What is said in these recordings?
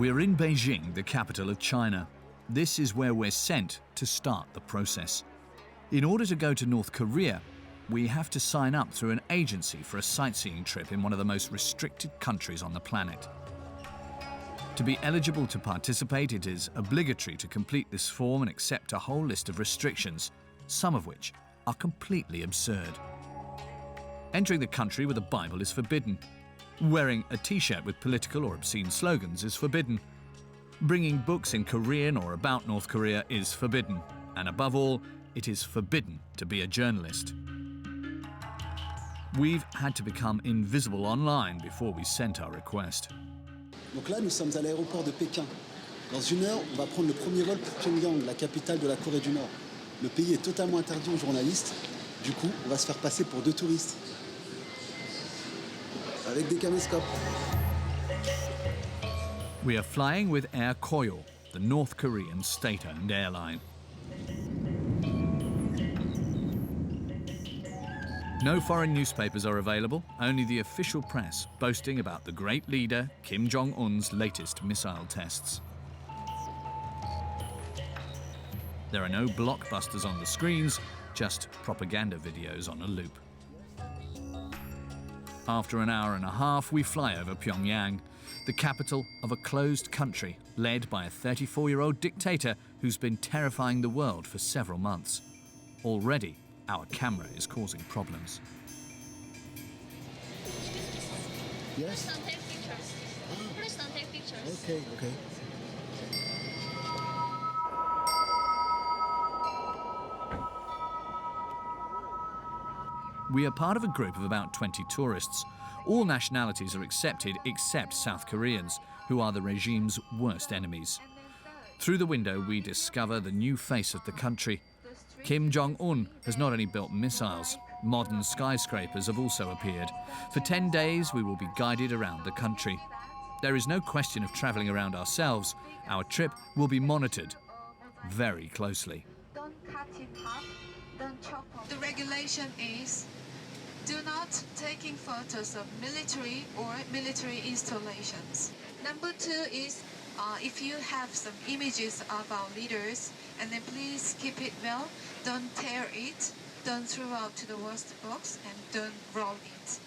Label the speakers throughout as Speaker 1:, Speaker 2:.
Speaker 1: We're in Beijing, the capital of China. This is where we're sent to start the process. In order to go to North Korea, we have to sign up through an agency for a sightseeing trip in one of the most restricted countries on the planet. To be eligible to participate, it is obligatory to complete this form and accept a whole list of restrictions, some of which are completely absurd. Entering the country with a Bible is forbidden. Wearing a t-shirt with political or obscene slogans is forbidden. Bringing books in Korean or about North Korea is forbidden. And above all, it is forbidden to be a journalist. We've had to become invisible online before we sent our request.
Speaker 2: Donc là, nous sommes à l'aéroport de Pékin. Dans une heure, on va prendre le premier vol pour Pyongyang, la capitale de la Corée du Nord. Le pays est totalement interdit aux journalistes. Du coup, on va se faire passer pour deux touristes. Avec des caméscopes.
Speaker 1: We are flying with Air Koryo, the North Korean state-owned airline. No foreign newspapers are available, only the official press boasting about the great leader Kim Jong-un's latest missile tests. There are no blockbusters on the screens, just propaganda videos on a loop. After an hour and a half, we fly over Pyongyang, the capital of a closed country led by a 34-year-old dictator who's been terrifying the world for several months. Already, our camera is causing problems.
Speaker 2: Yes?
Speaker 3: Please don't take pictures. Please don't take pictures.
Speaker 2: Okay, okay.
Speaker 1: We are part of a group of about 20 tourists. All nationalities are accepted except South Koreans, who are the regime's worst enemies. Through the window, we discover the new face of the country. Kim Jong-un has not only built missiles, modern skyscrapers have also appeared. For 10 days, we will be guided around the country. There is no question of travelling around ourselves. Our trip will be monitored very closely.
Speaker 4: Don't cut in half, don't chop off.
Speaker 5: The regulation is do not taking photos of military or military installations. Number 2 is if you have some images of our leaders, and then please keep it well. Don't tear it, don't throw out to the waste box, and don't roll it.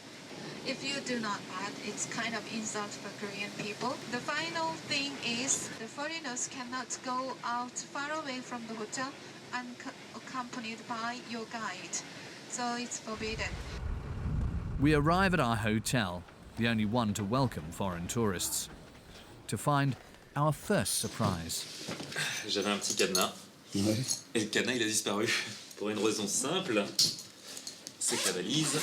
Speaker 5: If you do not that, it's kind of insult for Korean people. The final thing is the foreigners cannot go out far away from the hotel unaccompanied by your guide. So it's forbidden.
Speaker 1: We arrive at our hotel, the only one to welcome foreign tourists, to find our first surprise.
Speaker 6: J'avais un petit cadenas.
Speaker 2: Ouais.
Speaker 6: Et le cadenas, il a disparu. Pour une raison simple, c'est que la valise,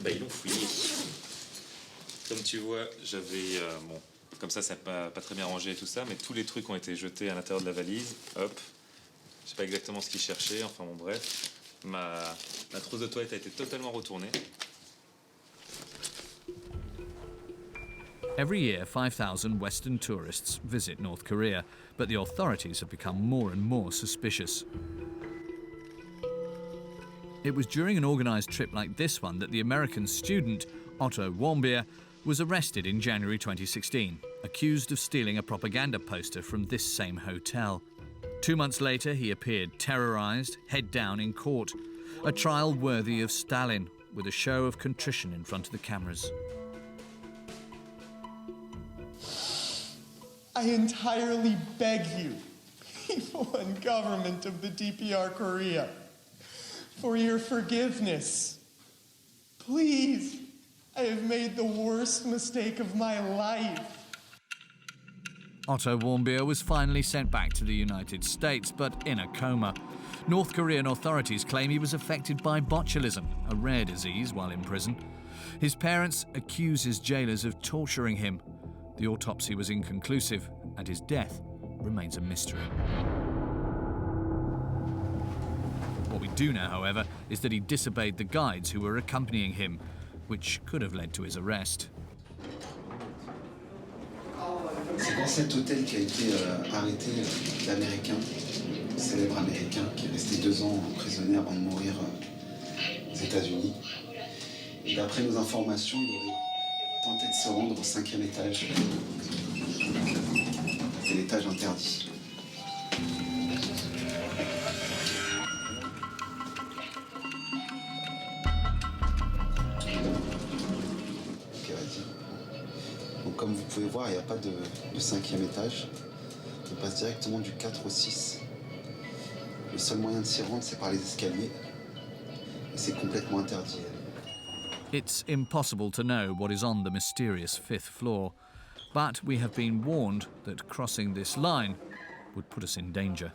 Speaker 6: ils l'ont fouillée. Comme tu vois, j'avais... bon, comme ça n'a pas très bien rangé et tout ça, mais tous les trucs ont été jetés à l'intérieur de la valise. Hop. Je sais pas exactement ce qu'ils cherchaient, enfin bon, bref. Ma trousse de toilette a été totalement retournée.
Speaker 1: Every year, 5,000 Western tourists visit North Korea, but the authorities have become more and more suspicious. It was during an organised trip like this one that the American student, Otto Warmbier, was arrested in January 2016, accused of stealing a propaganda poster from this same hotel. 2 months later, he appeared terrorised, head down in court, a trial worthy of Stalin, with a show of contrition in front of the cameras.
Speaker 7: I entirely beg you, people and government of the DPR Korea, for your forgiveness. Please, I have made the worst mistake of my life.
Speaker 1: Otto Warmbier was finally sent back to the United States, but in a coma. North Korean authorities claim he was affected by botulism, a rare disease, while in prison. His parents accuse his jailers of torturing him. The autopsy was inconclusive, and his death remains a mystery. What we do know, however, is that he disobeyed the guides who were accompanying him, which could have led to his arrest.
Speaker 2: C'est dans cet hôtel qu'a été arrêté l'Américain, le célèbre Américain, qui est resté 2 ans emprisonné avant de mourir aux États-Unis. Et d'après nos informations, il aurait tenté de se rendre au 5e étage. C'est l'étage interdit. Ok, vas-y. Donc comme vous pouvez voir, il n'y a pas de 5e étage. On passe directement du 4 au 6. Le seul moyen de s'y rendre, c'est par les escaliers. Et c'est complètement interdit.
Speaker 1: It's impossible to know what is on the mysterious 5th floor, but we have been warned that crossing this line would put us in danger.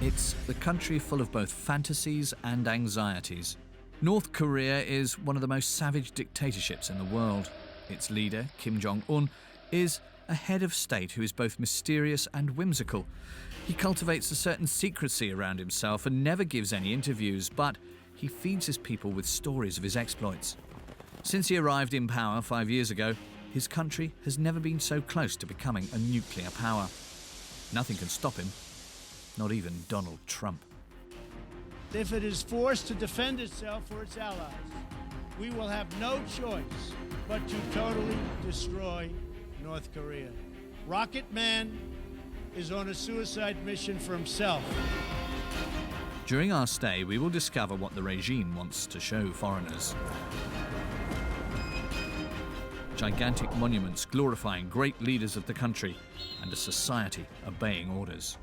Speaker 1: It's the country full of both fantasies and anxieties. North Korea is one of the most savage dictatorships in the world. Its leader, Kim Jong-un, is a head of state who is both mysterious and whimsical. He cultivates a certain secrecy around himself and never gives any interviews, but he feeds his people with stories of his exploits. Since he arrived in power 5 years ago, his country has never been so close to becoming a nuclear power. Nothing can stop him, not even Donald Trump.
Speaker 8: If it is forced to defend itself or its allies, we will have no choice but to totally destroy North Korea. Rocket Man is on a suicide mission for himself.
Speaker 1: During our stay, we will discover what the regime wants to show foreigners. Gigantic monuments glorifying great leaders of the country and a society obeying orders.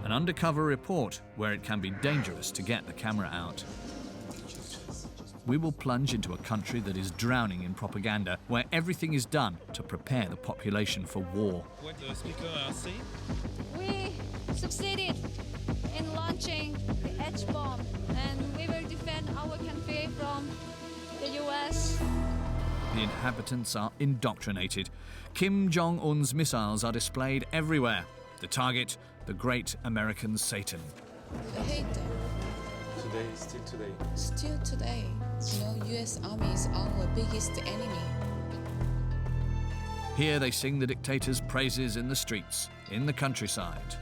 Speaker 1: An undercover report where it can be dangerous to get the camera out. We will plunge into a country that is drowning in propaganda, where everything is done to prepare the population for war.
Speaker 3: We succeeded in launching the H-bomb, and we will defend our country from the US.
Speaker 1: The inhabitants are indoctrinated. Kim Jong-un's missiles are displayed everywhere. The target, the great American Satan.
Speaker 9: I hate them.
Speaker 6: Today, still today.
Speaker 9: Still today, US Army is our biggest enemy.
Speaker 1: Here they sing the dictator's praises in the streets, in the countryside,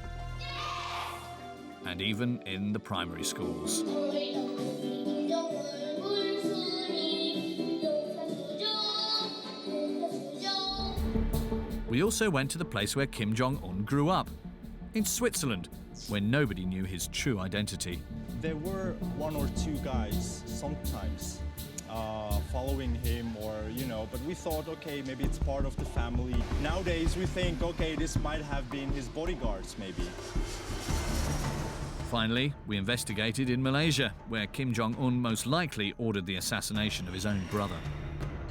Speaker 1: and even in the primary schools. We also went to the place where Kim Jong-un grew up, in Switzerland, where nobody knew his true identity.
Speaker 10: There were one or two guys sometimes following him but we thought, okay, maybe it's part of the family. Nowadays we think, okay, this might have been his bodyguards maybe.
Speaker 1: Finally, we investigated in Malaysia, where Kim Jong-un most likely ordered the assassination of his own brother.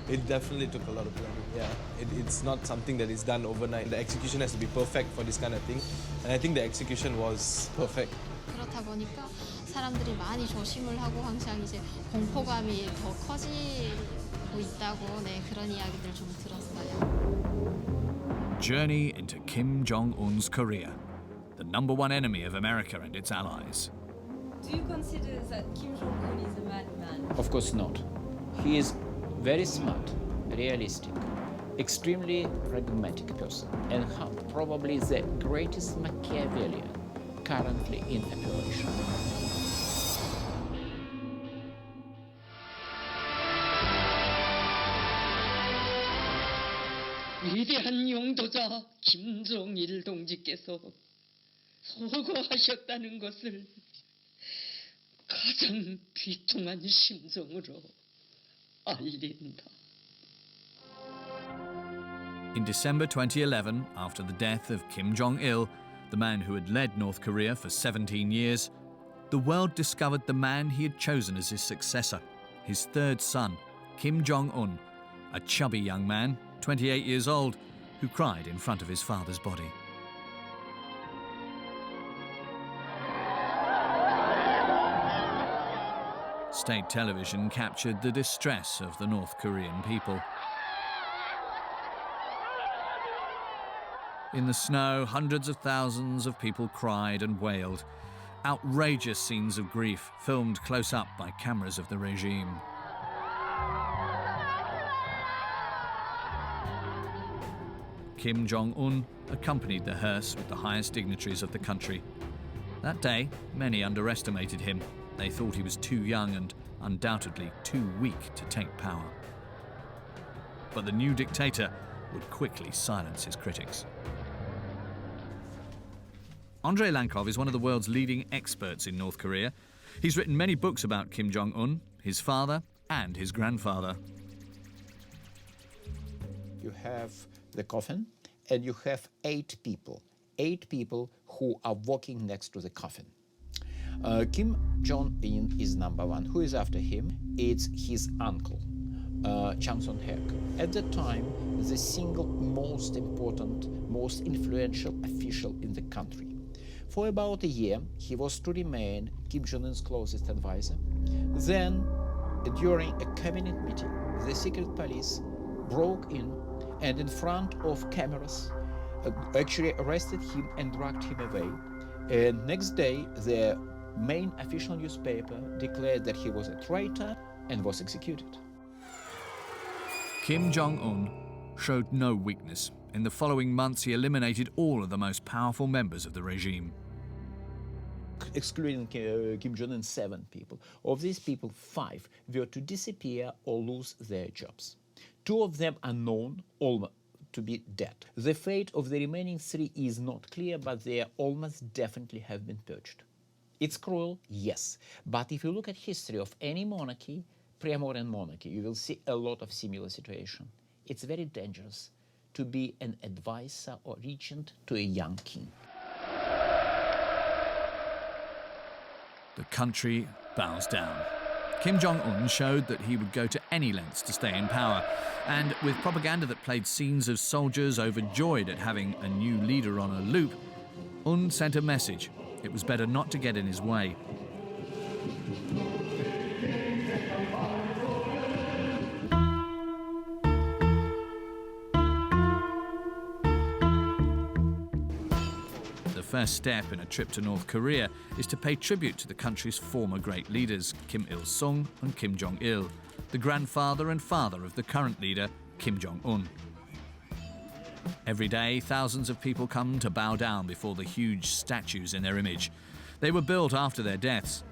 Speaker 11: It definitely took a lot of planning, yeah. It's not something that is done overnight. The execution has to be perfect for this kind of thing, and I think the execution was perfect.
Speaker 3: 그렇다 보니까 사람들이 많이 조심을 하고 항상 이제 공포감이 더 커지고 있다고 그런 이야기들 좀 들었어요.
Speaker 1: Journey into Kim Jong-un's Korea, the #1 enemy of America and its allies.
Speaker 12: Do you consider that Kim Jong-un is a madman?
Speaker 13: Of course not. He is very smart, realistic, extremely pragmatic person, and probably the greatest Machiavellian currently in operation.
Speaker 14: 위대한 용도자 김정일 동지께서 서거하셨다는 것을 가장 비통한 심정으로 알린다.
Speaker 1: In December 2011, after the death of Kim Jong-il, the man who had led North Korea for 17 years, the world discovered the man he had chosen as his successor, his third son, Kim Jong-un, a chubby young man, 28 years old, who cried in front of his father's body. State television captured the distress of the North Korean people. In the snow, hundreds of thousands of people cried and wailed. Outrageous scenes of grief filmed close up by cameras of the regime. Kim Jong-un accompanied the hearse with the highest dignitaries of the country. That day, many underestimated him. They thought he was too young and undoubtedly too weak to take power. But the new dictator would quickly silence his critics. Andrei Lankov is one of the world's leading experts in North Korea. He's written many books about Kim Jong-un, his father, and his grandfather.
Speaker 13: You have the coffin, and you have 8 people who are walking next to the coffin. Kim Jong-un is number 1. Who is after him? It's his uncle, Chung Son-hek. At that time, the single most important, most influential official in the country. For about a year, he was to remain Kim Jong-un's closest advisor. Then, during a cabinet meeting, the secret police broke in and in front of cameras actually arrested him and dragged him away. And next day, the main official newspaper declared that he was a traitor and was executed.
Speaker 1: Kim Jong-un showed no weakness. In the following months, he eliminated all of the most powerful members of the regime.
Speaker 13: Excluding Kim Jong-un, 7 people. Of these people, 5 were to disappear or lose their jobs. 2 of them are known to be dead. The fate of the remaining 3 is not clear, but they almost definitely have been purged. It's cruel, yes, but if you look at history of any monarchy, pre-modern monarchy, you will see a lot of similar situation. It's very dangerous to be an advisor or regent to a young king.
Speaker 1: The country bows down. Kim Jong-un showed that he would go to any lengths to stay in power, and with propaganda that played scenes of soldiers overjoyed at having a new leader on a loop, Un sent a message. It was better not to get in his way. The first step in a trip to North Korea is to pay tribute to the country's former great leaders, Kim Il-sung and Kim Jong-il, the grandfather and father of the current leader, Kim Jong-un. Every day, thousands of people come to bow down before the huge statues in their image. They were built after their deaths.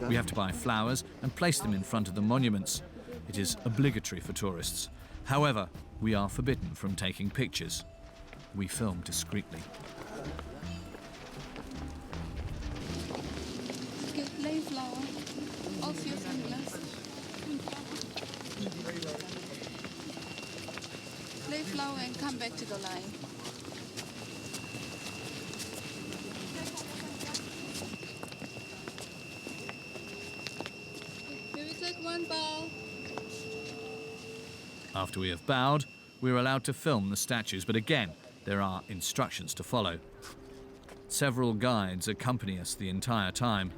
Speaker 1: We have to buy flowers and place them in front of the monuments. It is obligatory for tourists. However, we are forbidden from taking pictures. We film discreetly.
Speaker 9: Lay flower. Off your sunglasses. Lay flower and come back to the line. May we take one bow?
Speaker 1: After we have bowed, we're allowed to film the statues, but again, there are instructions to follow. Several guides accompany us the entire time.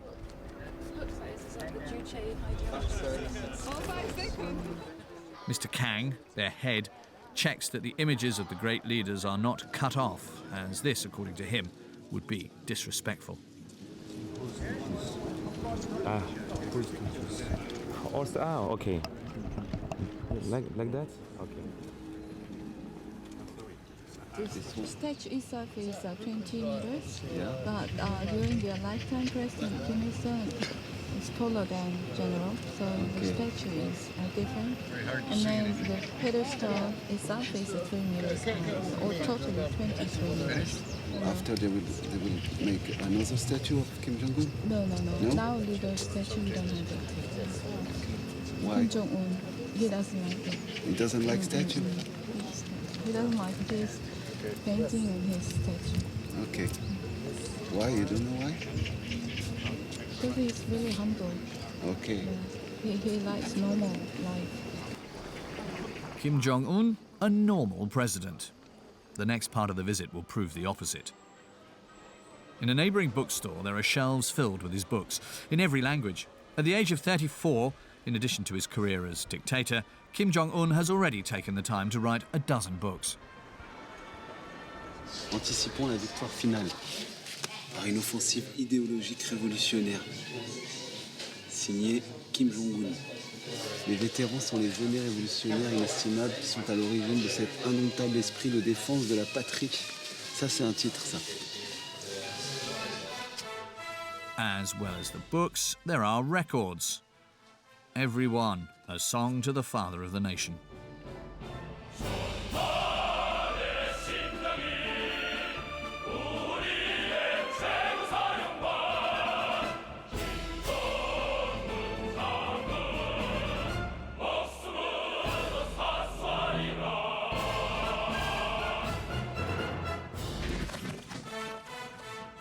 Speaker 1: Mr. Kang, their head, checks that the images of the great leaders are not cut off, as this, according to him, would be disrespectful.
Speaker 15: Okay. Like that? Okay.
Speaker 9: This statue itself is 20 meters, but during their lifetime, President Kim Il-sung is taller than General, so the statue is different. And then the pedestal itself is 3 meters high, or totally 23 meters.
Speaker 2: After they will make another statue of Kim Jong-un?
Speaker 9: No. Now leader statue we don't have it.
Speaker 2: Why?
Speaker 9: Kim Jong-un, he doesn't like it.
Speaker 2: He doesn't like statue?
Speaker 9: He doesn't like his painting and his statue.
Speaker 2: Okay. Why? You don't know why?
Speaker 9: Because he's really humble.
Speaker 2: Okay.
Speaker 9: Yeah. He likes normal life.
Speaker 1: Kim Jong-un, a normal president. The next part of the visit will prove the opposite. In a neighbouring bookstore, there are shelves filled with his books, in every language. At the age of 34, in addition to his career as dictator, Kim Jong-un has already taken the time to write a dozen books.
Speaker 2: Anticipons la victoire finale par une offensive idéologique révolutionnaire. Signé Kim Jong-un. Les vétérans sont les aînés révolutionnaires inestimables qui sont à l'origine de cet indomptable esprit de défense de la patrie. Ça, c'est un titre, ça.
Speaker 1: As well as the books, there are records. Every one a song to the father of the nation.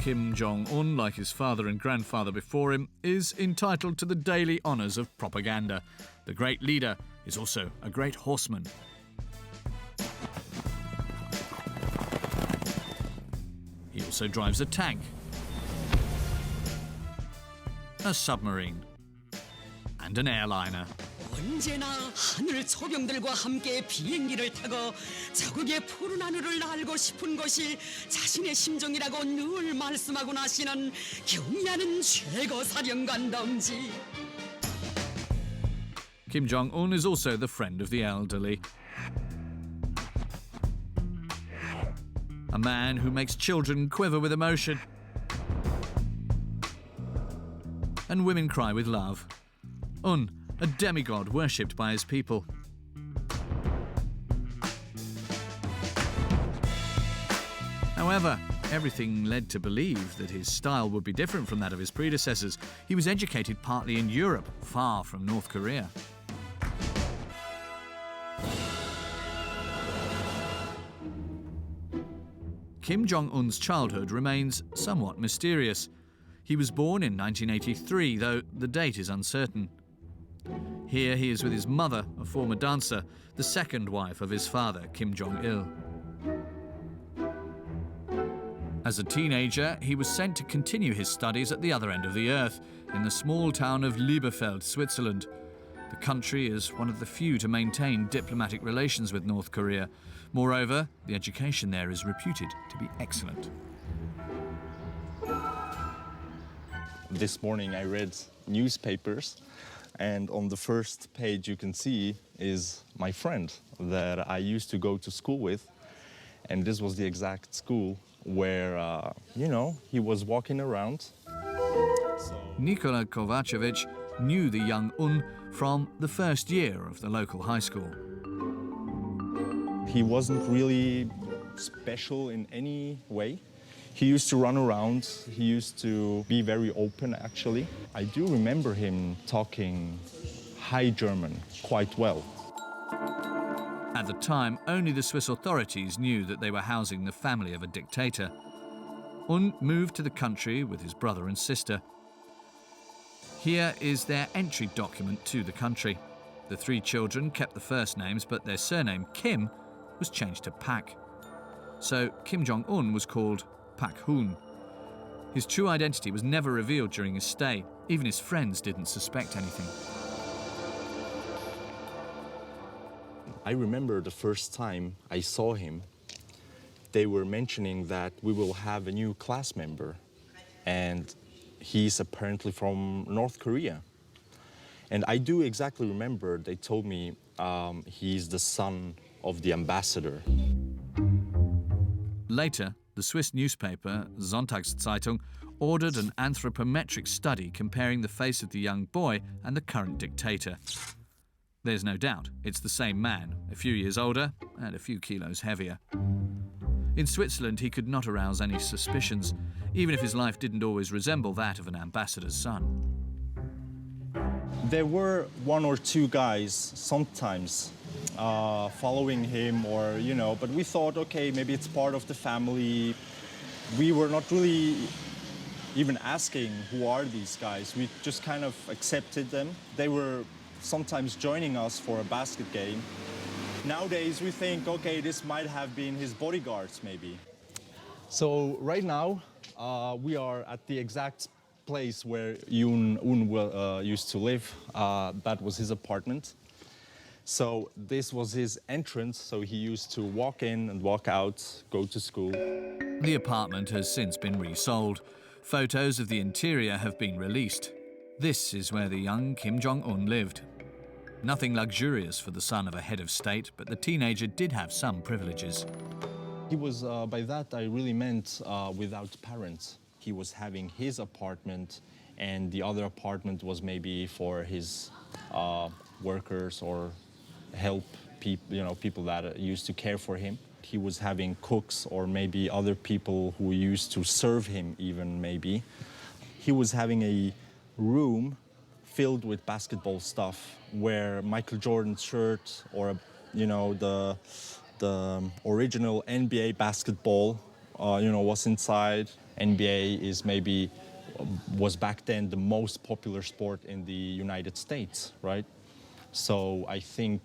Speaker 1: Kim Jong-un, like his father and grandfather before him, is entitled to the daily honours of propaganda. The great leader is also a great horseman. He also drives a tank, a submarine, and an airliner.
Speaker 16: 언제나 하늘 소병들과 함께 비행기를 타고 자국의 푸른 하늘을 날고 싶은 것이 자신의 심정이라고 늘 말씀하고 나시는 경의하는 최고 사령관 동지.
Speaker 1: Kim Jong-un is also the friend of the elderly. A man who makes children quiver with emotion and women cry with love. Un, a demigod worshipped by his people. However, everything led to believe that his style would be different from that of his predecessors. He was educated partly in Europe, far from North Korea. Kim Jong-un's childhood remains somewhat mysterious. He was born in 1983, though the date is uncertain. Here he is with his mother, a former dancer, the second wife of his father, Kim Jong-il. As a teenager, he was sent to continue his studies at the other end of the earth, in the small town of Libreville, Switzerland. The country is one of the few to maintain diplomatic relations with North Korea. Moreover, the education there is reputed to be excellent.
Speaker 10: This morning I read newspapers, and on the first page you can see is my friend that I used to go to school with, and this was the exact school where, he was walking around.
Speaker 1: Nikola Kovacevic knew the young Un from the first year of the local high school.
Speaker 10: He wasn't really special in any way. He used to run around, he used to be very open actually. I do remember him talking High German quite well.
Speaker 1: At the time, only the Swiss authorities knew that they were housing the family of a dictator. Un moved to the country with his brother and sister. Here is their entry document to the country. The three children kept the first names, but their surname, Kim, was changed to Pak. So Kim Jong-un was called Pak Hun. His true identity was never revealed during his stay. Even his friends didn't suspect anything.
Speaker 10: I remember the first time I saw him, they were mentioning that we will have a new class member, and he's apparently from North Korea. And I do exactly remember they told me he's the son of the ambassador.
Speaker 1: Later, the Swiss newspaper Sonntagszeitung ordered an anthropometric study comparing the face of the young boy and the current dictator. There's no doubt it's the same man, a few years older and a few kilos heavier. In Switzerland, he could not arouse any suspicions, even if his life didn't always resemble that of an ambassador's son.
Speaker 10: There were one or two guys sometimes following him but we thought, okay, maybe it's part of the family. We were not really even asking who are these guys. We just kind of accepted them. They were sometimes joining us for a basket game. Nowadays we think, okay, this might have been his bodyguards maybe. So right now we are at the exact place where Jung Un used to live. That was his apartment. So this was his entrance, so he used to walk in and walk out, go to school.
Speaker 1: The apartment has since been resold. Photos of the interior have been released. This is where the young Kim Jong-un lived. Nothing luxurious for the son of a head of state, but the teenager did have some privileges.
Speaker 10: He was, by that I really meant without parents. he was having his apartment, and the other apartment was maybe for his workers or people that used to care for him. He was having cooks or maybe other people who used to serve him even maybe. He was having a room filled with basketball stuff where Michael Jordan's shirt or, the original NBA basketball, was inside. NBA was back then the most popular sport in the United States, right? So I think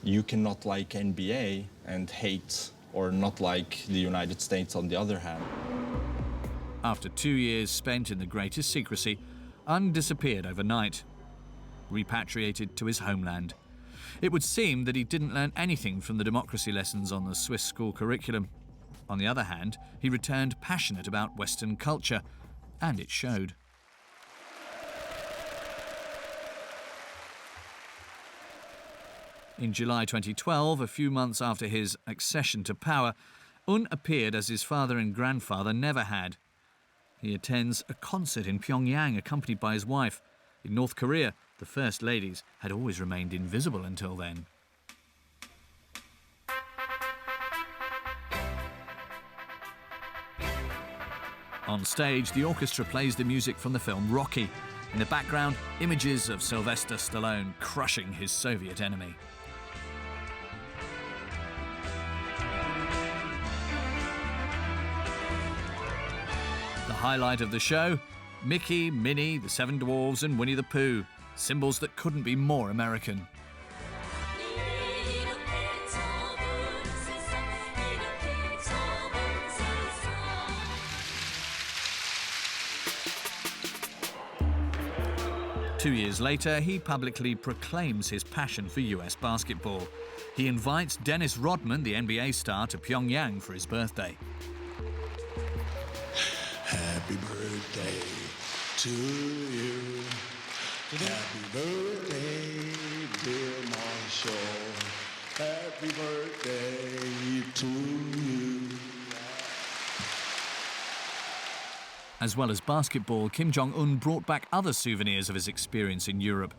Speaker 10: you cannot like NBA and hate or not like the United States on the other hand.
Speaker 1: After 2 years spent in the greatest secrecy, Un disappeared overnight, repatriated to his homeland. It would seem that he didn't learn anything from the democracy lessons on the Swiss school curriculum. On the other hand, he returned passionate about Western culture, and it showed. In July 2012, a few months after his accession to power, Un appeared as his father and grandfather never had. He attends a concert in Pyongyang accompanied by his wife. In North Korea, the first ladies had always remained invisible until then. On stage, the orchestra plays the music from the film Rocky. In the background, images of Sylvester Stallone crushing his Soviet enemy. The highlight of the show, Mickey, Minnie, the Seven Dwarfs and Winnie the Pooh, symbols that couldn't be more American. Two years later, he publicly proclaims his passion for US basketball. He invites Dennis Rodman, the NBA star, to Pyongyang for his birthday.
Speaker 17: Happy birthday to you. Happy birthday, dear Marshall. Happy birthday to you.
Speaker 1: As well as basketball, Kim Jong-un brought back other souvenirs of his experience in Europe.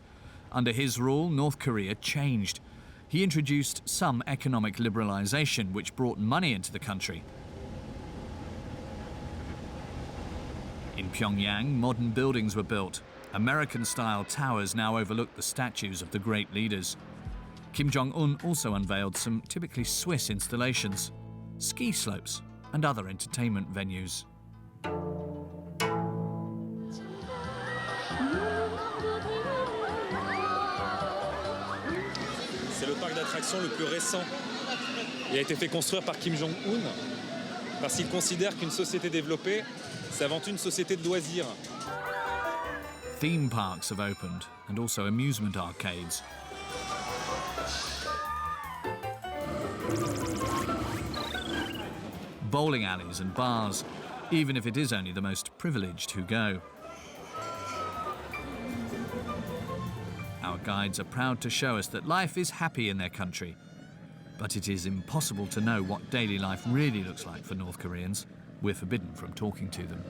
Speaker 1: Under his rule, North Korea changed. He introduced some economic liberalization, which brought money into the country. In Pyongyang, modern buildings were built. American-style towers now overlook the statues of the great leaders. Kim Jong-un also unveiled some typically Swiss installations, ski slopes and other entertainment venues.
Speaker 6: C'est le parc d'attractions le plus récent. Il a été fait construire par Kim Jong-un parce qu'il considère qu'une société développée, c'est avant tout une société de loisirs.
Speaker 1: Theme parks have opened and also amusement arcades. Bowling alleys and bars, even if it is only the most privileged who go. Our guides are proud to show us that life is happy in their country, but it is impossible to know what daily life really looks like for North Koreans. We're forbidden from talking to them.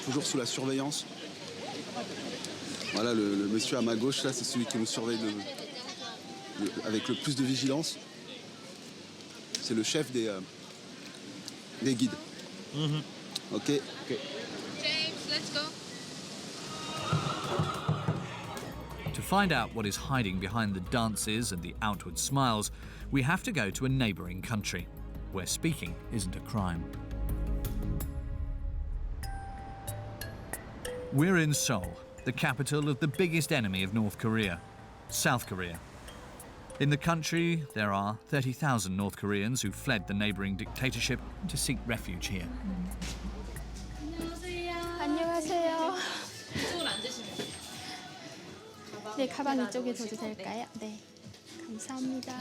Speaker 2: Toujours sous la surveillance. Voilà, le monsieur à ma gauche, là, c'est celui qui nous surveille avec le plus de vigilance. C'est le chef des guides.
Speaker 6: Mm-hmm.
Speaker 2: Ok.
Speaker 5: James, let's go.
Speaker 1: To find out what is hiding behind the dances and the outward smiles, we have to go to a neighbouring country, where speaking isn't a crime. We're in Seoul, the capital of the biggest enemy of North Korea, South Korea. In the country, there are 30,000 North Koreans who fled the neighbouring dictatorship to seek refuge here.
Speaker 3: 안녕하세요. 이쪽으로 앉으시면 돼요. 네, 가방 이쪽에 둬도 될까요? 네, 감사합니다.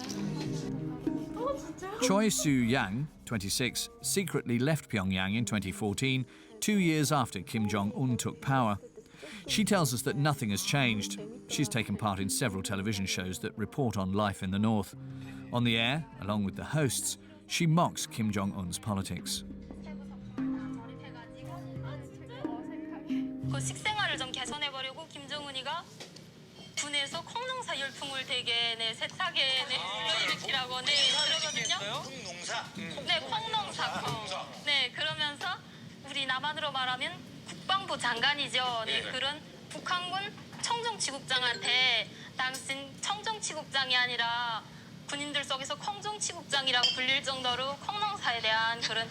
Speaker 1: Choi Soo-yang, 26, secretly left Pyongyang in 2014, 2 years after Kim Jong-un took power. She tells us that nothing has changed. She's taken part in several television shows that report on life in the North. On the air, along with the hosts, she mocks Kim Jong-un's politics.
Speaker 18: 그 식생활을 좀 개선해보려고 김정은이가 군에서 콩농사 열풍을 되게 세탁에 불러일으키라고 그러거든요. 콩농사? 네, 콩농사. 네, 그러면서 우리 남한으로 말하면 국방부 장관이죠. 네, 그런 북한군 청정치국장한테 당신 청정치국장이 아니라 군인들 속에서 콩정치국장이라고 불릴 정도로 콩농사에 대한 그런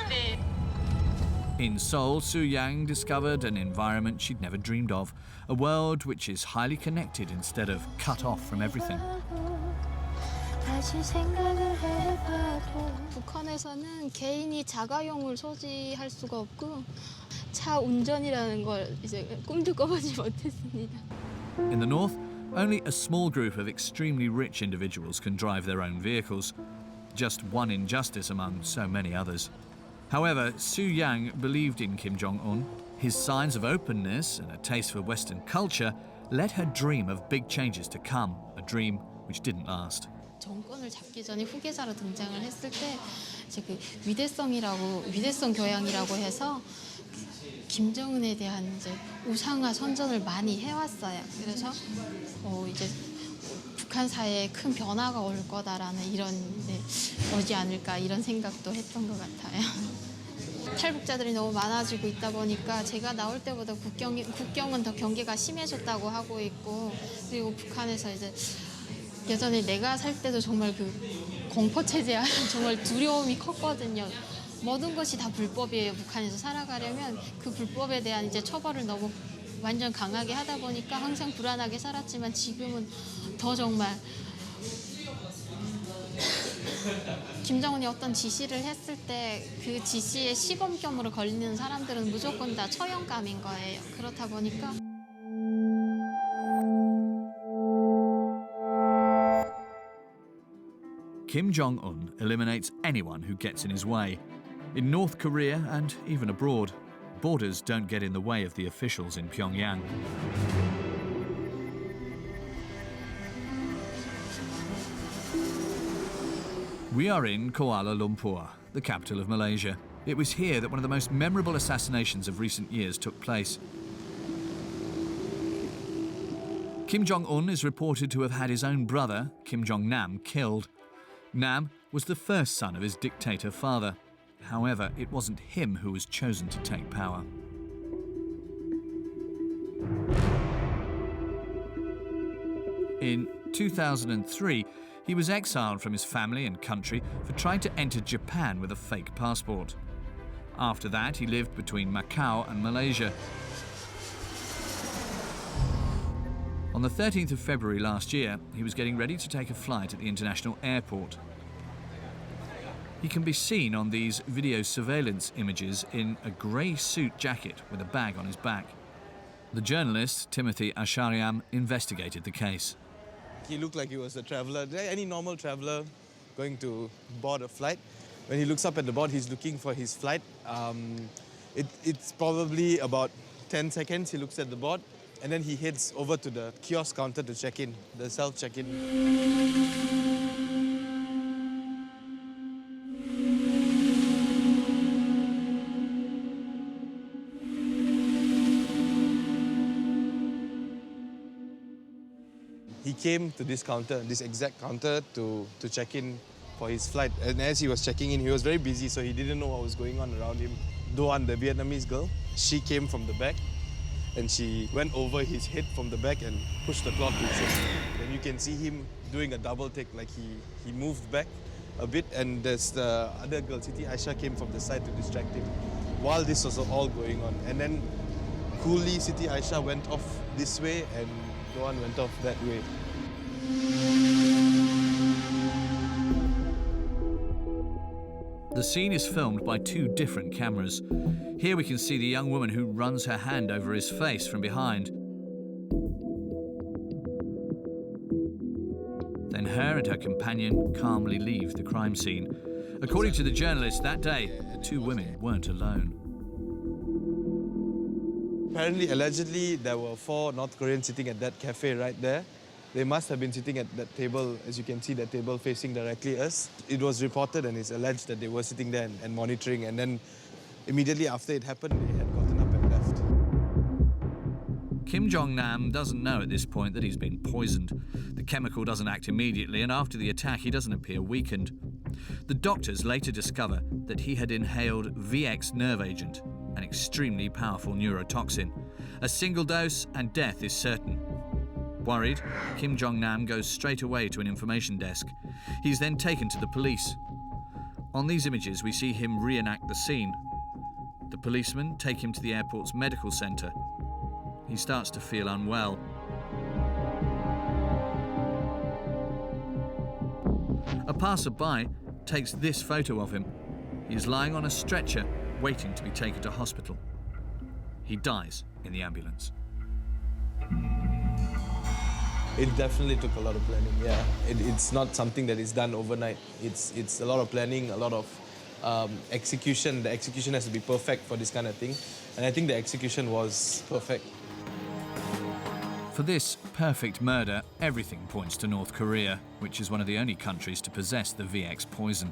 Speaker 18: 네.
Speaker 1: In Seoul, Su Yang discovered an environment she'd never dreamed of, a world which is highly connected instead of cut off from everything.
Speaker 3: 북한에서는 개인이 자가용을 소지할 수가 없고 차 운전이라는 걸 이제 꿈도 꿔보지 못했습니다.
Speaker 1: In the north, only a small group of extremely rich individuals can drive their own vehicles, just one injustice among so many others. However, Su Yang believed in Kim Jong-un. His signs of openness and a taste for Western culture let her dream of big changes to come, a dream which didn't last.
Speaker 3: 정권을 잡기 전에 후계자로 등장을 했을 때 이제 그 위대성 교양이라고 해서 김정은에 대한 이제 우상화 선전을 많이 해왔어요. 그래서 이제 북한 사회에 큰 변화가 올 거다라는 이런 오지 않을까 이런 생각도 했던 것 같아요. 탈북자들이 너무 많아지고 있다 보니까 제가 나올 때보다 국경은 더 경계가 심해졌다고 하고 있고 그리고 북한에서 이제 예전에 내가 살 때도 정말 그 공포 체제 정말 두려움이 컸거든요. 모든 것이 다 불법이에요. 북한에서 살아가려면 그 불법에 대한 이제 처벌을 너무 완전 강하게 하다 보니까 항상 불안하게 살았지만 지금은 더 정말 김정은이 어떤 지시를 했을 때 그 지시에 시범경으로 걸리는 사람들은 무조건 다 처형감인 거예요. 그렇다 보니까
Speaker 1: Kim Jong-un eliminates anyone who gets in his way. In North Korea and even abroad, borders don't get in the way of the officials in Pyongyang. We are in Kuala Lumpur, the capital of Malaysia. It was here that one of the most memorable assassinations of recent years took place. Kim Jong-un is reported to have had his own brother, Kim Jong-nam, killed. Nam was the first son of his dictator father. However, it wasn't him who was chosen to take power. In 2003, he was exiled from his family and country for trying to enter Japan with a fake passport. After that, he lived between Macau and Malaysia. On the 13th of February last year, he was getting ready to take a flight at the international airport. He can be seen on these video surveillance images in a grey suit jacket with a bag on his back. The journalist, Timothy Ashariam, investigated the case.
Speaker 11: He looked like he was a traveller, any normal traveller going to board a flight. When he looks up at the board, he's looking for his flight. It's probably about 10 seconds, he looks at the board, and then he heads over to the kiosk counter to check in, the self-check-in. He came to this counter, this exact counter, to check in for his flight. And as he was checking in, he was very busy, so he didn't know what was going on around him. Do-Un, the Vietnamese girl, she came from the back, and she went over his head from the back and pushed the cloth with him. And you can see him doing a double take, like he moved back a bit, and there's the other girl, Siti Aisha, came from the side to distract him while this was all going on. And then coolly, Siti Aisha went off this way, and Do-Un went off that way.
Speaker 1: The scene is filmed by two different cameras. Here we can see the young woman who runs her hand over his face from behind. Then her and her companion calmly leave the crime scene. According to the journalist, that day, the two women weren't alone.
Speaker 11: Apparently, allegedly, there were 4 North Koreans sitting at that cafe right there. They must have been sitting at that table, as you can see, that table facing directly us. It was reported and it's alleged that they were sitting there and monitoring, and then immediately after it happened, they had gotten up and left.
Speaker 1: Kim Jong-nam doesn't know at this point that he's been poisoned. The chemical doesn't act immediately, and after the attack, he doesn't appear weakened. The doctors later discover that he had inhaled VX nerve agent, an extremely powerful neurotoxin. A single dose and death is certain. Worried, Kim Jong-nam goes straight away to an information desk. He's then taken to the police. On these images, we see him reenact the scene. The policemen take him to the airport's medical centre. He starts to feel unwell. A passerby takes this photo of him. He is lying on a stretcher, waiting to be taken to hospital. He dies in the ambulance.
Speaker 11: It definitely took a lot of planning, yeah. It's not something that is done overnight. It's a lot of planning, a lot of execution. The execution has to be perfect for this kind of thing. And I think the execution was perfect.
Speaker 1: For this perfect murder, everything points to North Korea, which is one of the only countries to possess the VX poison.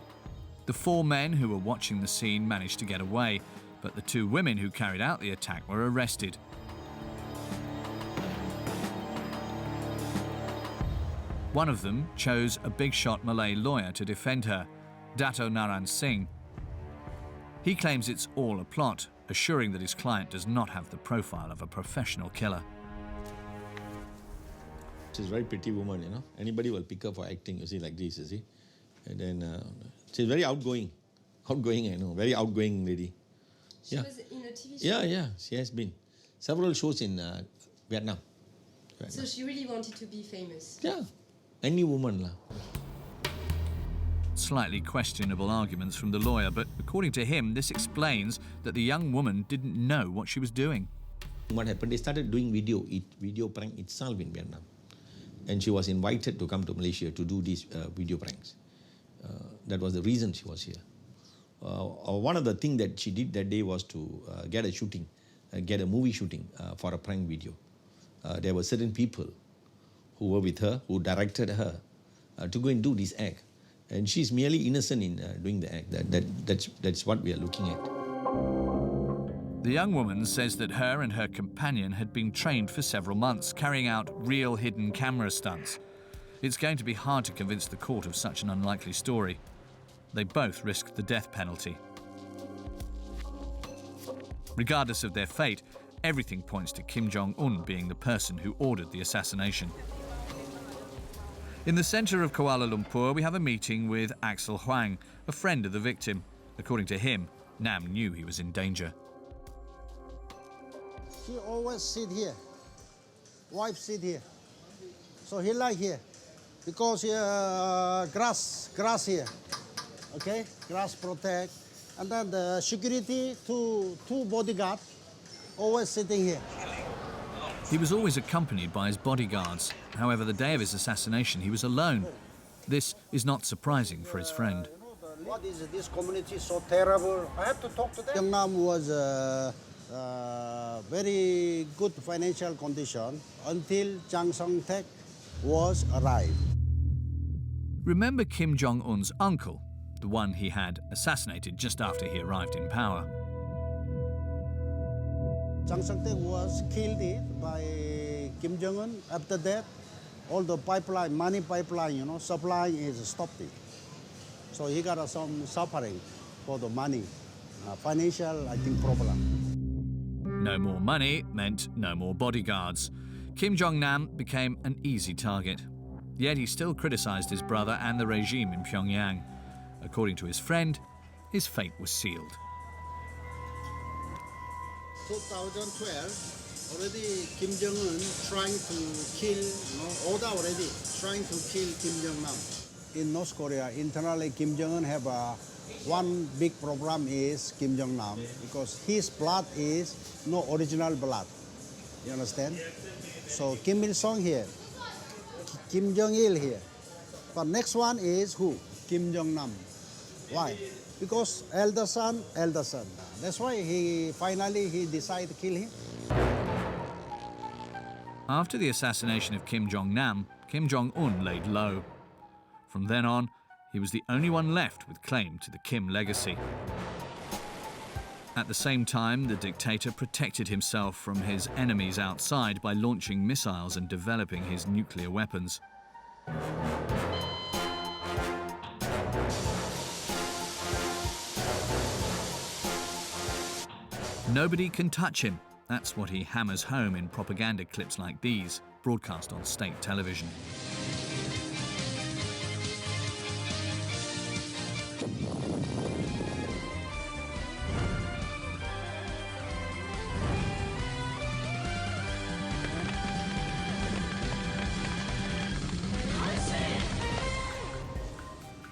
Speaker 1: The 4 men who were watching the scene managed to get away, but the 2 women who carried out the attack were arrested. One of them chose a big-shot Malay lawyer to defend her, Dato Naran Singh. He claims it's all a plot, assuring that his client does not have the profile of a professional killer.
Speaker 19: She's a very pretty woman, you know. Anybody will pick her for acting, you see, like this, you see. And then she's very outgoing. Outgoing, I know. Very outgoing lady.
Speaker 12: She was in a TV show?
Speaker 19: Yeah, she has been. Several shows in Vietnam.
Speaker 12: So she really wanted to be famous?
Speaker 19: Yeah. Any woman, lah.
Speaker 1: Slightly questionable arguments from the lawyer, but according to him, this explains that the young woman didn't know what she was doing.
Speaker 19: What happened, they started doing video prank itself in Vietnam. And she was invited to come to Malaysia to do these video pranks. That was the reason she was here. One of the things that she did that day was to get a movie shooting for a prank video. There were certain people who were with her, who directed her to go and do this act. And she's merely innocent in doing the act. That's what we are looking at.
Speaker 1: The young woman says that her and her companion had been trained for several months, carrying out real hidden camera stunts. It's going to be hard to convince the court of such an unlikely story. They both risked the death penalty. Regardless of their fate, everything points to Kim Jong-un being the person who ordered the assassination. In the centre of Kuala Lumpur, we have a meeting with Axel Huang, a friend of the victim. According to him, Nam knew he was in danger.
Speaker 20: He always sit here. Wife sit here. So he like here. Because grass here. Okay? Grass protect. And then the security, two bodyguards, always sitting here.
Speaker 1: He was always accompanied by his bodyguards. However, the day of his assassination, he was alone. This is not surprising for his friend.
Speaker 20: What is this community so terrible? I have to talk to them. Jong-nam was very good financial condition until Jang Song-taek was arrived.
Speaker 1: Remember Kim Jong-un's uncle, the one he had assassinated just after he arrived in power.
Speaker 20: Jang Song-taek was killed by Kim Jong-un. After that, all the pipeline, money pipeline, supply is stopped. So he got some suffering for the money, financial, I think, problem.
Speaker 1: No more money meant no more bodyguards. Kim Jong-nam became an easy target. Yet he still criticized his brother and the regime in Pyongyang. According to his friend, his fate was sealed.
Speaker 20: 2012, already Kim Jong-un trying to kill, order already, trying to kill Kim Jong-nam. In North Korea, internally Kim Jong-un have one big problem is Kim Jong-nam, because his blood is no original blood. You understand? So Kim Il-sung here, Kim Jong-il here. But next one is who? Kim Jong-nam. Why? Because elder son. That's why he finally decided to kill him.
Speaker 1: After the assassination of Kim Jong-nam, Kim Jong-un laid low. From then on, he was the only one left with claim to the Kim legacy. At the same time, the dictator protected himself from his enemies outside by launching missiles and developing his nuclear weapons. Nobody can touch him. That's what he hammers home in propaganda clips like these, broadcast on state television.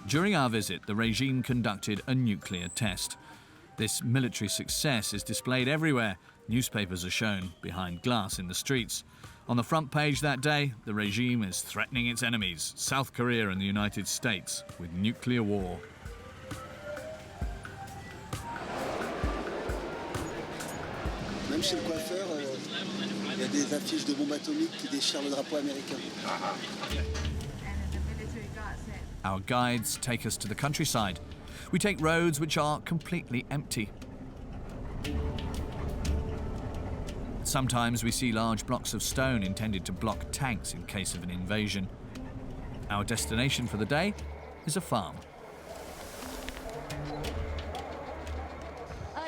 Speaker 1: During our visit, the regime conducted a nuclear test. This military success is displayed everywhere. Newspapers are shown behind glass in the streets. On the front page that day, the regime is threatening its enemies, South Korea and the United States, with nuclear war.
Speaker 2: Même chez le coiffeur, il y a des affiches de bombes atomiques qui déchirent le drapeau américain.
Speaker 1: Our guides take us to the countryside. We take roads which are completely empty. Sometimes we see large blocks of stone intended to block tanks in case of an invasion. Our destination for the day is a farm.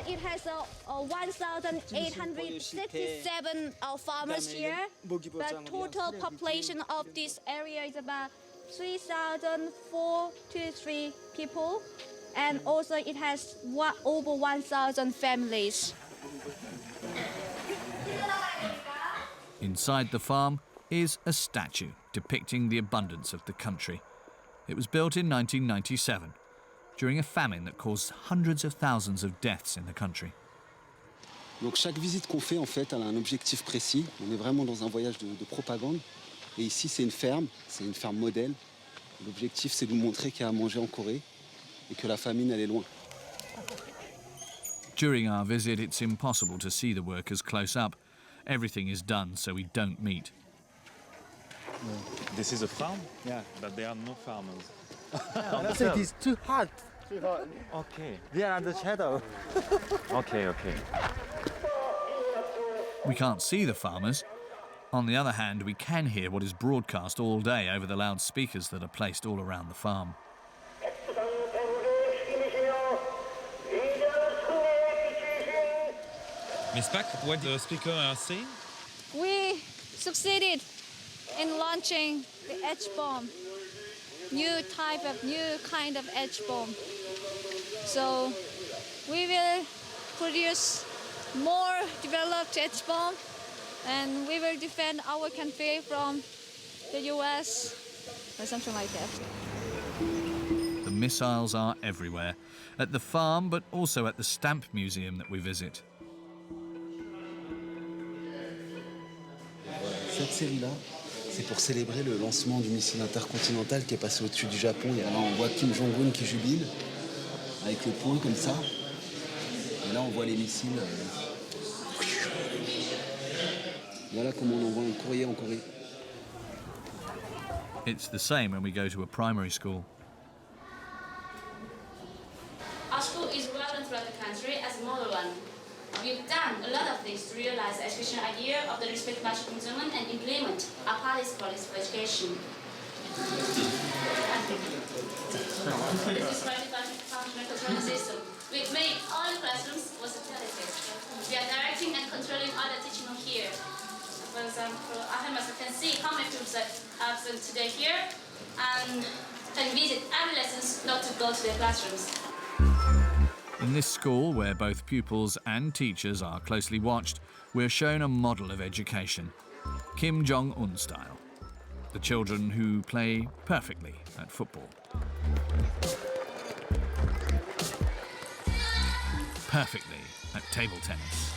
Speaker 21: It has 1,867 farmers here. The total population of this area is about 3,043 people, and also it has over 1,000 families.
Speaker 1: Inside the farm is a statue depicting the abundance of the country. It was built in 1997, during a famine that caused hundreds of thousands of deaths in the country.
Speaker 2: Donc chaque visite qu'on fait, en fait, elle a un objectif précis. On est vraiment dans un voyage de propagande. Et ici, c'est une ferme modèle. L'objectif, c'est de nous montrer qu'il y a à manger en Corée et que la famine, elle est loin.
Speaker 1: During our visit, it's impossible to see the workers close up. Everything is done so we don't meet.
Speaker 10: This is a farm? Yeah. But there are no farmers.
Speaker 22: It is too hot.
Speaker 10: Okay.
Speaker 22: They are under shadow.
Speaker 10: Okay.
Speaker 1: We can't see the farmers. On the other hand, we can hear what is broadcast all day over the loudspeakers that are placed all around the farm.
Speaker 6: Miss Pak, what the speaker are saying?
Speaker 21: We succeeded in launching the H-bomb, new kind of H-bomb. So we will produce more developed H-bomb, and we will defend our country from the US or something like that.
Speaker 1: The missiles are everywhere, at the farm but also at the stamp museum that we visit.
Speaker 2: Cette série-là, c'est pour célébrer le lancement du missile intercontinental qui est passé au-dessus du Japon. Et là, on voit Kim Jong-Un qui jubile, avec le poing comme ça. Et là, on voit les missiles. Voilà comment on envoie un courrier en Corée.
Speaker 1: It's the same when we go to a primary school.
Speaker 23: Our school is well known throughout the country as a model one. We've done a lot of things to realize the educational idea of the respect by Kim Jong-un and implement our party's policy for education. This is functional control system. We've made all the classrooms versatility. We are directing and controlling all the teaching here. For example, as you can see how many students are absent today here and can visit every lesson not to go to their classrooms.
Speaker 1: In this school, where both pupils and teachers are closely watched, we're shown a model of education, Kim Jong-un style. The children who play perfectly at football. Perfectly at table tennis.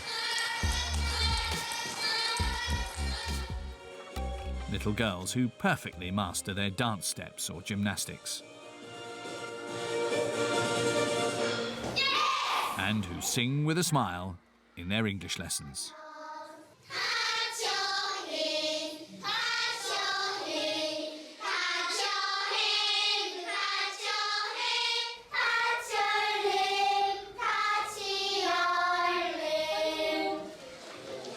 Speaker 1: Little girls who perfectly master their dance steps or gymnastics. And who sing with a smile in their English lessons.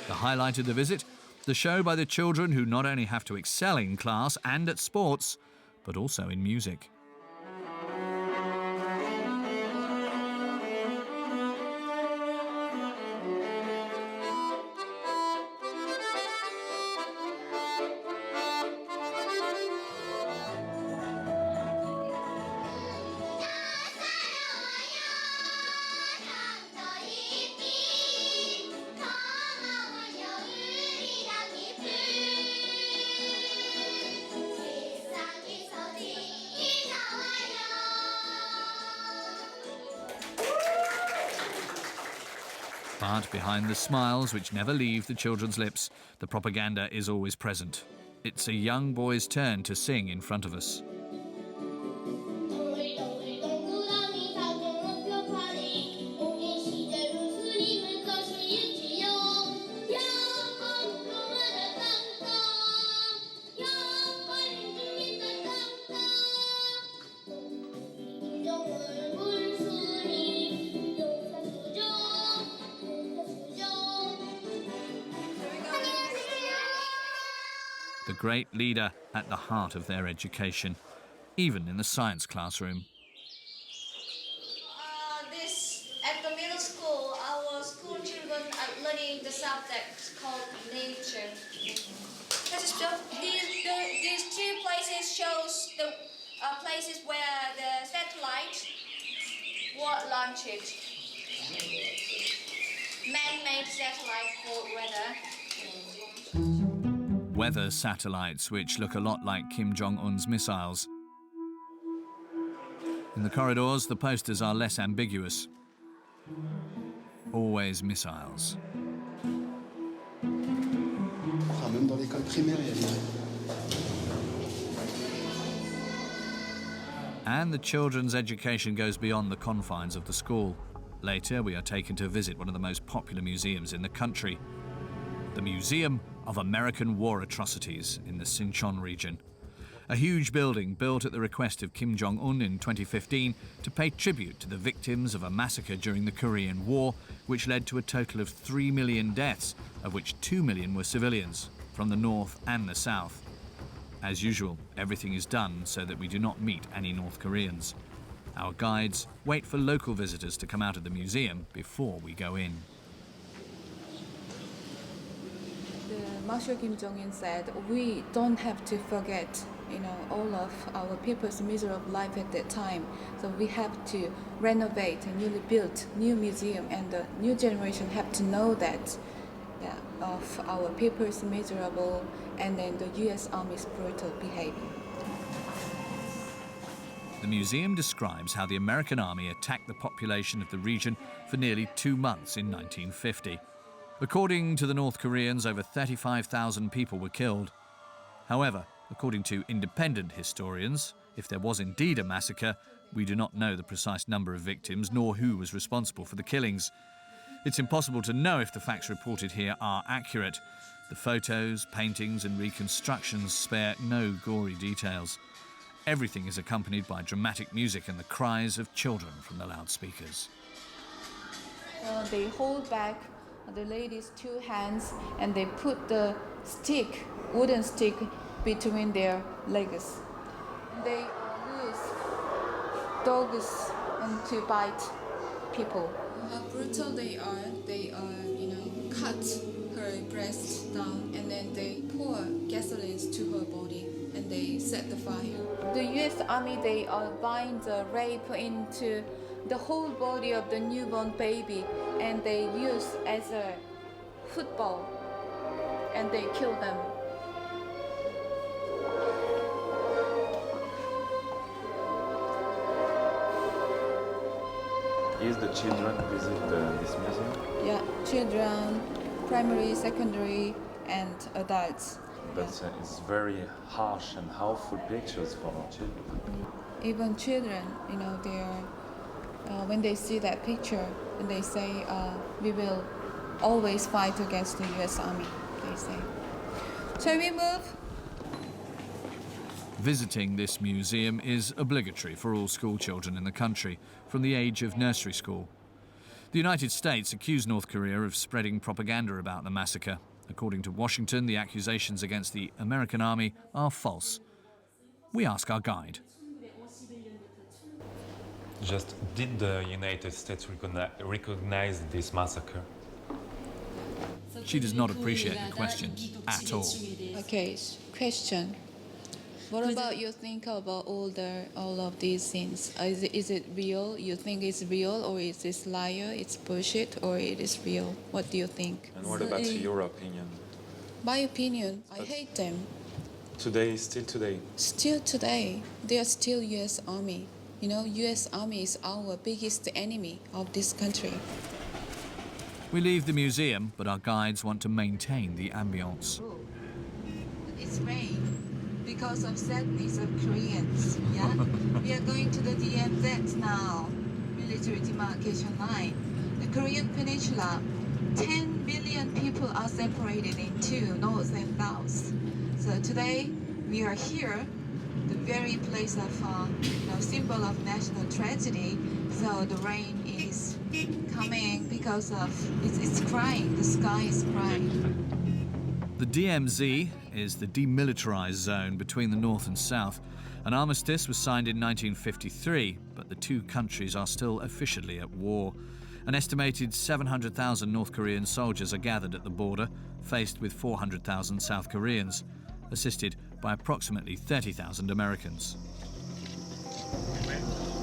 Speaker 1: The highlight of the visit, the show by the children who not only have to excel in class and at sports, but also in music. But behind the smiles which never leave the children's lips, the propaganda is always present. It's a young boy's turn to sing in front of us. The great leader at the heart of their education, even in the science classroom.
Speaker 21: At the middle school, our school children are learning the subject called nature. These two places shows the places where the satellite were launched. Man-made satellite for weather.
Speaker 1: Weather satellites which look a lot like Kim Jong-un's missiles. In the corridors, the posters are less ambiguous. Always missiles.
Speaker 2: Même dans l'école primaire, il y a des...
Speaker 1: And the children's education goes beyond the confines of the school. Later, we are taken to visit one of the most popular museums in the country, the Museum of American War Atrocities in the Sinchon region. A huge building built at the request of Kim Jong-un in 2015 to pay tribute to the victims of a massacre during the Korean War, which led to a total of 3 million deaths, of which 2 million were civilians, from the north and the south. As usual, everything is done so that we do not meet any North Koreans. Our guides wait for local visitors to come out of the museum before we go in.
Speaker 9: Marshal Kim Jong-un said, we don't have to forget, all of our people's miserable life at that time. So we have to renovate a newly built new museum, and the new generation have to know that, of our people's miserable and then the U.S. Army's brutal behavior.
Speaker 1: The museum describes how the American army attacked the population of the region for nearly 2 months in 1950. According to the North Koreans, over 35,000 people were killed. However, according to independent historians, if there was indeed a massacre, we do not know the precise number of victims nor who was responsible for the killings. It's impossible to know if the facts reported here are accurate. The photos, paintings and reconstructions spare no gory details. Everything is accompanied by dramatic music and the cries of children from the loudspeakers.
Speaker 9: They hold back the lady's 2 hands and they put the wooden stick between their legs. They use dogs to bite people. How brutal they are, cut her breast down and then they pour gasoline to her body and they set the fire. The U.S. Army, they bind the rape into the whole body of the newborn baby and they use as a football and they kill them.
Speaker 15: Is the children visit this museum?
Speaker 9: Yeah, children, primary, secondary, and adults.
Speaker 15: But it's very harsh and harmful pictures for children.
Speaker 9: Even children, they are, when they see that picture, and they say, we will always fight against the U.S. Army, they say. Shall we move?
Speaker 1: Visiting this museum is obligatory for all school children in the country from the age of nursery school. The United States accused North Korea of spreading propaganda about the massacre. According to Washington, the accusations against the American army are false. We ask our guide.
Speaker 15: Just did the United States recognize this massacre?
Speaker 1: She does not appreciate the question at all.
Speaker 9: Okay, question. What about you think about all of these things? Is it real? You think it's real, or is this liar? It's bullshit, or it is real? What do you think?
Speaker 15: And what about your opinion?
Speaker 9: My opinion, I hate them.
Speaker 15: Today, still today.
Speaker 9: Still today, they are still U.S. Army. You know, U.S. Army is our biggest enemy of this country.
Speaker 1: We leave the museum, but our guides want to maintain the ambience.
Speaker 5: It's rain because of sadness of Koreans. Yeah, we are going to the DMZ now, military demarcation line. The Korean Peninsula, 10 billion people are separated in two, north and south. So today we are here, the very place of symbol of national tragedy. So the rain is coming because of it's crying. The sky is crying.
Speaker 1: The DMZ is the demilitarized zone between the North and South. An armistice was signed in 1953, but the two countries are still officially at war. An estimated 700,000 North Korean soldiers are gathered at the border, faced with 400,000 South Koreans, assisted by approximately 30,000 Americans.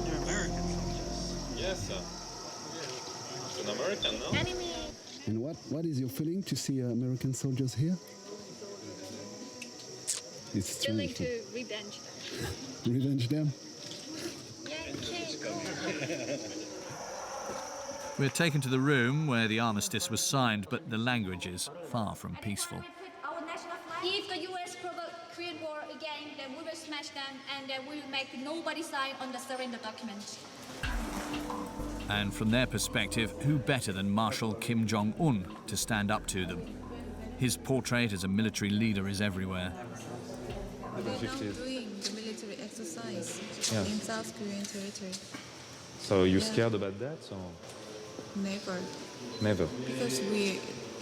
Speaker 10: You're American soldiers.
Speaker 6: Yes, sir. It's an American, no?
Speaker 3: Enemy.
Speaker 2: And what is your feeling to see American soldiers here? It's
Speaker 12: Feeling
Speaker 2: strange.
Speaker 12: to revenge.
Speaker 2: Revenge them?
Speaker 1: We're taken to the room where the armistice was signed, but the language is far from peaceful.
Speaker 21: If the U.S. provoke Korean war again, then we will smash them, and then we will make nobody sign on the surrender document.
Speaker 1: And from their perspective, who better than Marshal Kim Jong-un to stand up to them? His portrait as a military leader is everywhere.
Speaker 9: We're now doing the military exercise in South Korean territory.
Speaker 15: So you're scared about that? Or?
Speaker 9: Never.
Speaker 15: Never.
Speaker 9: Because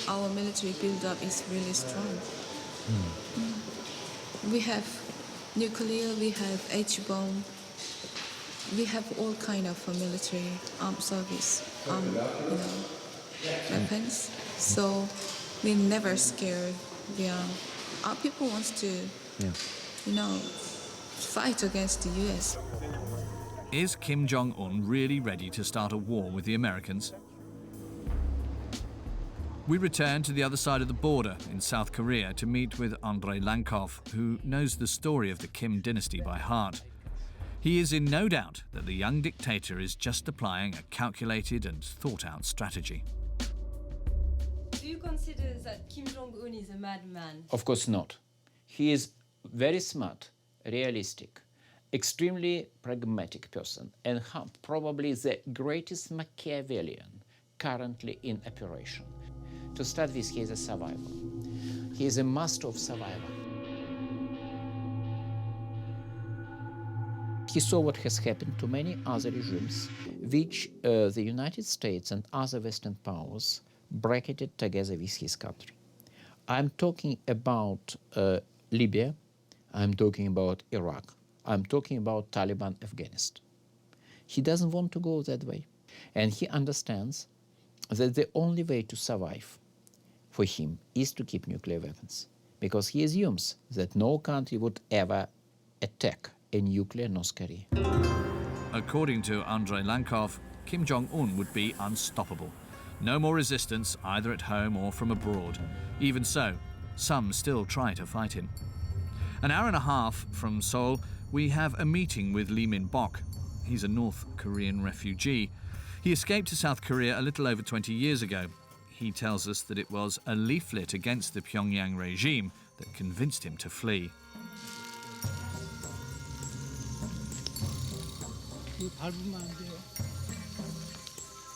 Speaker 9: our military build-up is really strong. We have nuclear, we have H-bomb, we have all kind of military armed service, weapons. So we're never scared. Our people wants to, fight against the U.S.
Speaker 1: Is Kim Jong-un really ready to start a war with the Americans? We return to the other side of the border in South Korea to meet with Andrei Lankov, who knows the story of the Kim dynasty by heart. He is in no doubt that the young dictator is just applying a calculated and thought-out strategy.
Speaker 12: Do you consider that Kim Jong-un is a madman?
Speaker 13: Of course not. He is very smart, realistic, extremely pragmatic person, and probably the greatest Machiavellian currently in operation. To start with, he is a survivor. He is a master of survival. He saw what has happened to many other regimes, which the United States and other Western powers bracketed together with his country. I'm talking about Libya, I'm talking about Iraq, I'm talking about Taliban Afghanistan. He doesn't want to go that way. And he understands that the only way to survive for him is to keep nuclear weapons, because he assumes that no country would ever attack a nuclear North Korea.
Speaker 1: According to Andrei Lankov, Kim Jong-un would be unstoppable. No more resistance, either at home or from abroad. Even so, some still try to fight him. An hour and a half from Seoul, we have a meeting with Lee Min-bok. He's a North Korean refugee. He escaped to South Korea a little over 20 years ago. He tells us that it was a leaflet against the Pyongyang regime that convinced him to flee.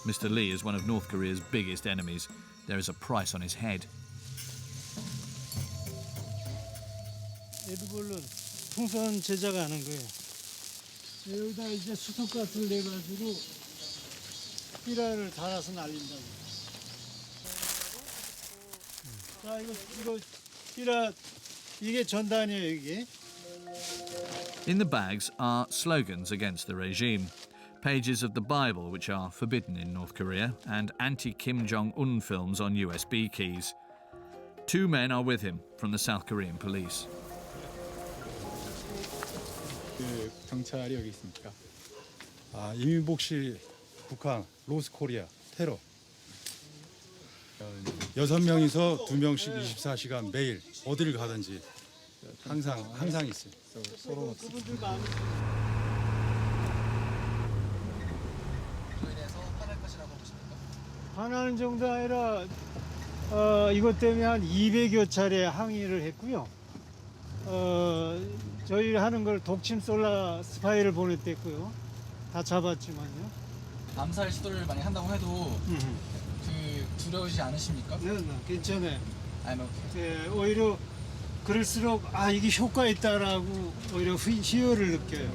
Speaker 1: Mr. Lee is one of North Korea's biggest enemies. There is a price on his head.
Speaker 22: 풍선 제작하는 거예요. 여기다 이제 수도가스를 내가지고
Speaker 4: 삐라를 달아서 날린다고. 자, 이거 삐라 이게 전단이에요, 이게.
Speaker 1: In the bags are slogans against the regime, pages of the Bible which are forbidden in North Korea, and anti-Kim Jong-un films on USB keys. 2 men are with him from the South Korean police.
Speaker 7: 그 경찰이 여기 있습니까? 이민복실 북한 로스 코리아 테러. 6명이서 2명씩 24시간 매일 어디를 가든지 항상 있어요. 서로
Speaker 4: 화나는 정도 아니라 이것 때문에 한 200여 차례 항의를 했고요. 저희 하는 걸 독침 솔라 스파이를 보냈댔고요. 다 잡았지만요.
Speaker 8: 암살 시도를 많이 한다고 해도 그 두려우시지 않으십니까?
Speaker 4: 네, 괜찮아요.
Speaker 8: I'm okay.
Speaker 4: 네, 오히려 그럴수록 이게 효과 있다라고 오히려 희열을 느껴요.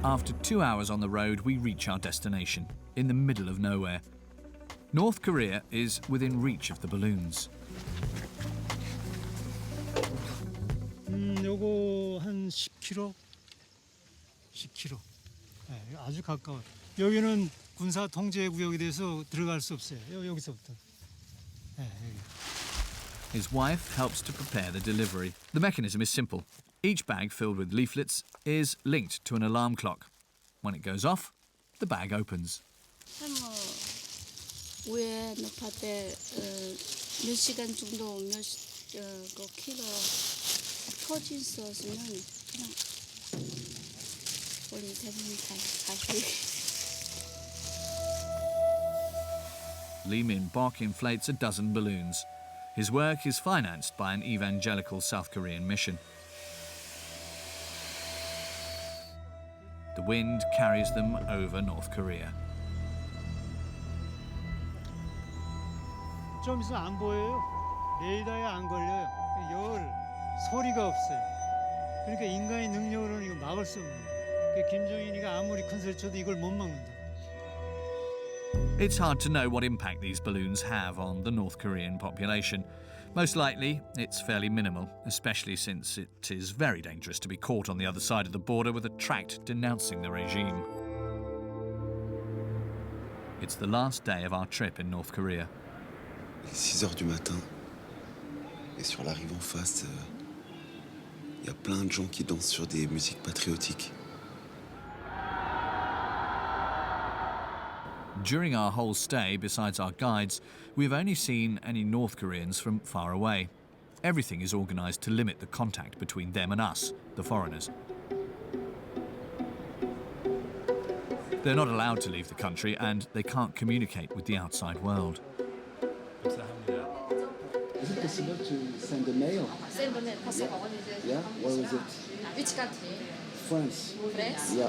Speaker 1: After 2 hours on the road, we reach our destination, in the middle of nowhere. North Korea is within reach of the balloons.
Speaker 4: 요거 한 10km? 10km. 네, 아주 가까워요. 여기는 군사 통제 구역이 돼서 들어갈 수 없어요. 여기서부터. 네, 여기.
Speaker 1: His wife helps to prepare the delivery. The mechanism is simple. Each bag filled with leaflets is linked to an alarm clock. When it goes off, the bag opens.
Speaker 9: 위에 높을 때 몇 시간 정도 그 키가 터진 소스는 그냥 우리 대부분 다
Speaker 1: Lee Min-bok inflates a dozen balloons. His work is financed by an evangelical South Korean mission. The wind carries them over North Korea.
Speaker 4: 좀 있으면 안 보여요. 레이더에 안 걸려요. 소리가 없어요. 그러니까 인간의 능력으로는 이거 막을 수 없는 거예요. 김정인이가 아무리 큰 소리 쳐도 이걸 못 막는다.
Speaker 1: It's hard to know what impact these balloons have on the North Korean population. Most likely, it's fairly minimal, especially since it is very dangerous to be caught on the other side of the border with a tract denouncing the regime. It's the last day of our trip in North Korea.
Speaker 2: Il est 6 heures du matin. Et sur la rive en face, il y a plein de gens qui dansent sur des musiques patriotiques.
Speaker 1: During our whole stay, besides our guides, we've only seen any North Koreans from far away. Everything is organised to limit the contact between them and us, the foreigners. They're not allowed to leave the country and they can't communicate with the outside world.
Speaker 2: Is it possible to send a mail?
Speaker 21: Send a mail, possible.
Speaker 2: Yeah? Where was it?
Speaker 21: Which country?
Speaker 2: France.
Speaker 21: France?
Speaker 2: Yeah.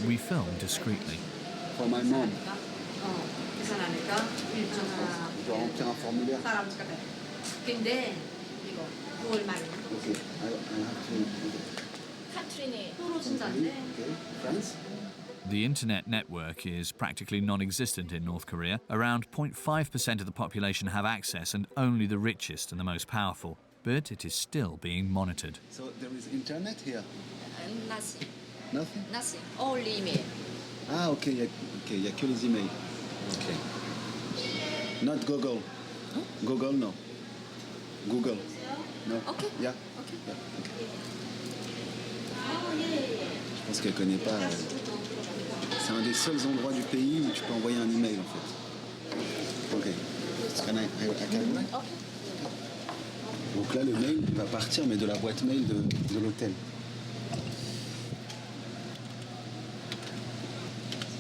Speaker 1: We film discreetly.
Speaker 2: For my mom. Je dois remplir un formulaire.
Speaker 21: 근데 이거 9월 말.
Speaker 2: Okay, I have to.
Speaker 21: 카트린이 떨어진다는데.
Speaker 2: Okay, France?
Speaker 1: The internet network is practically non-existent in North Korea. Around 0.5% of the population have access, and only the richest and the most powerful. But it is still being monitored.
Speaker 2: So there is internet here?
Speaker 21: Nothing.
Speaker 2: Nothing?
Speaker 21: Nothing. Only email.
Speaker 2: Ok, il y a que les emails. Ok. Not Google.
Speaker 21: Huh?
Speaker 2: Google, no. Google. No.
Speaker 21: Okay.
Speaker 2: Yeah.
Speaker 21: Okay.
Speaker 2: Yeah. Okay. Je pense qu'elle connaît pas. C'est un des seuls endroits du pays où tu peux envoyer un email en fait. Ok. Can I can... Donc là le mail va partir mais de la boîte mail de l'hôtel.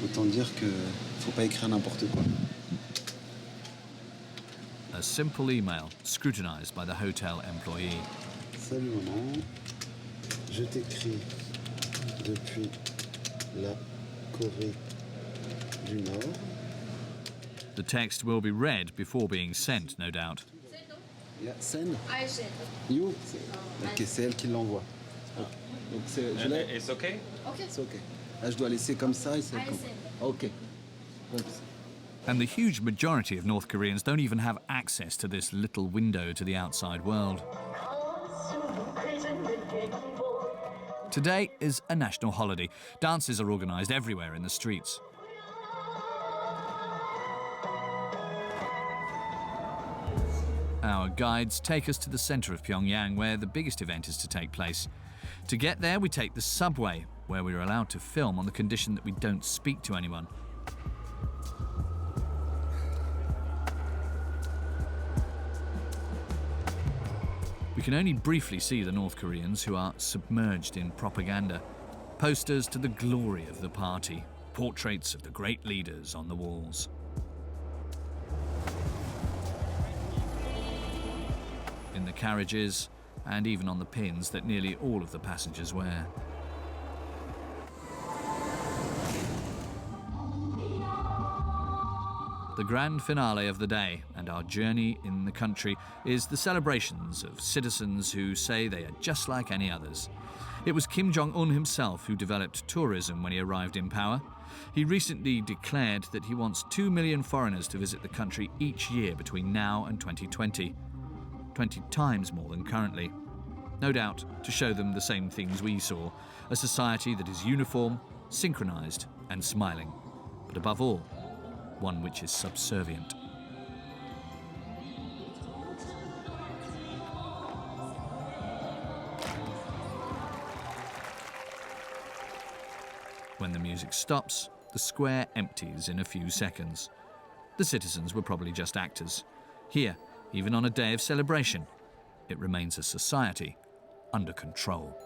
Speaker 2: Autant dire que faut pas écrire n'importe quoi.
Speaker 1: A simple email scrutinized by the hotel employee.
Speaker 2: Salut maman, je t'écris depuis la Corée du Nord.
Speaker 1: The text will be read before being sent, no doubt.
Speaker 2: Yeah, send.
Speaker 21: I send.
Speaker 2: You? Ok, c'est elle qui l'envoie. Donc c'est.
Speaker 6: It's okay?
Speaker 21: Okay.
Speaker 2: It's okay.
Speaker 20: Là, je dois laisser comme ça et c'est comme... OK. Comme ça.
Speaker 1: And the huge majority of North Koreans don't even have access to this little window to the outside world. Today is a national holiday. Dances are organised everywhere in the streets. Our guides take us to the centre of Pyongyang, where the biggest event is to take place. To get there, we take the subway, where we are allowed to film on the condition that we don't speak to anyone. We can only briefly see the North Koreans, who are submerged in propaganda. Posters to the glory of the party, portraits of the great leaders on the walls. In the carriages, and even on the pins that nearly all of the passengers wear. The grand finale of the day and our journey in the country is the celebrations of citizens who say they are just like any others. It was Kim Jong-Un himself who developed tourism when he arrived in power. He recently declared that he wants 2 million foreigners to visit the country each year between now and 2020, 20 times more than currently. No doubt to show them the same things we saw, a society that is uniform, synchronized and smiling, but above all, one which is subservient. When the music stops, the square empties in a few seconds. The citizens were probably just actors. Here, even on a day of celebration, it remains a society under control.